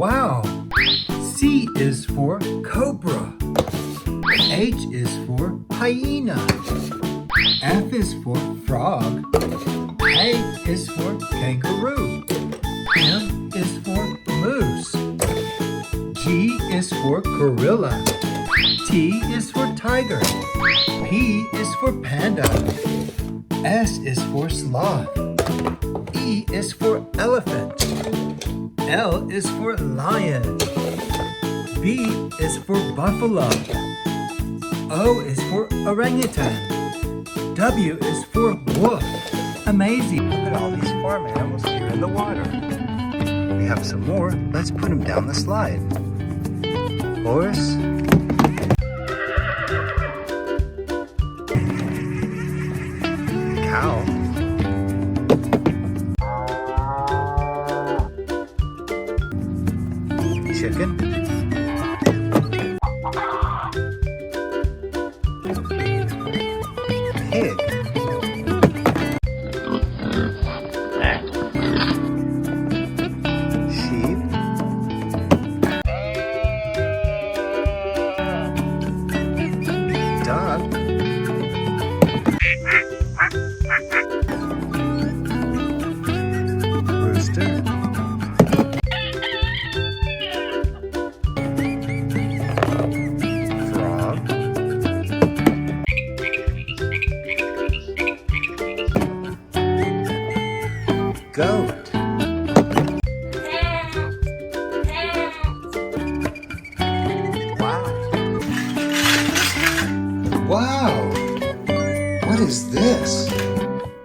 Wow! C is for cobra. H is for hyena. F is for frog. A is for kangaroo. M is for moose. G is for gorilla. T is for tiger. P is for panda. S is for sloth. E is for elephant. L is for lion. B is for buffalo. O is for orangutan. W is for wolf. Amazing! Look at all these farm animals here in the water. We have some more. Let's put them down the slide. Horse. Cow. Chicken. Pig. Sheep. Dog. Rooster. Frog. Goat. Wow! What is this?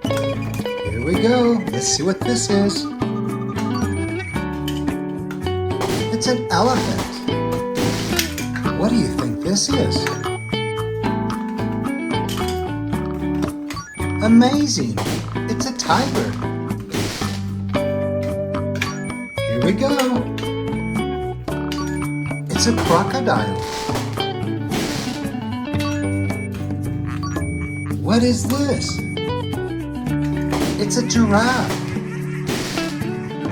Here we go. Let's see what this is. It's an elephant. What do you think this is? Amazing! It's a tiger. Here we go. It's a crocodile. What is this? It's a giraffe.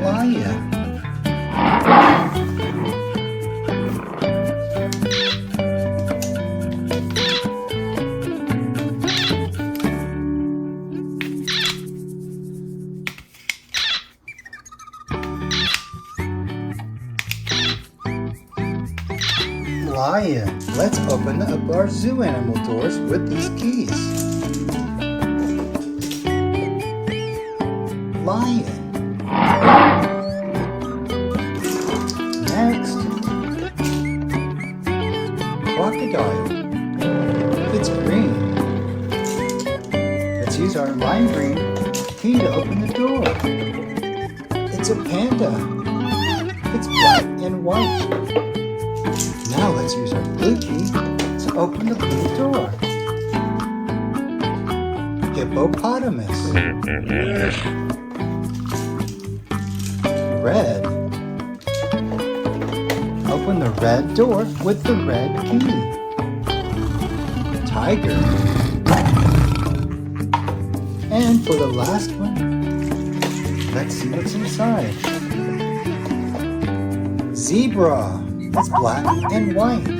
Lion. Lion. Let's open up our zoo animal doors with these keys. Lion. Next, crocodile. It's green. Let's use our lime green key to open the door. It's a panda. It's black and white. Now let's use our blue key to open the blue door. Hippopotamus. Red. Open the red door with the red key. Tiger. And for the last one, let's see what's inside. Zebra. It's black and white.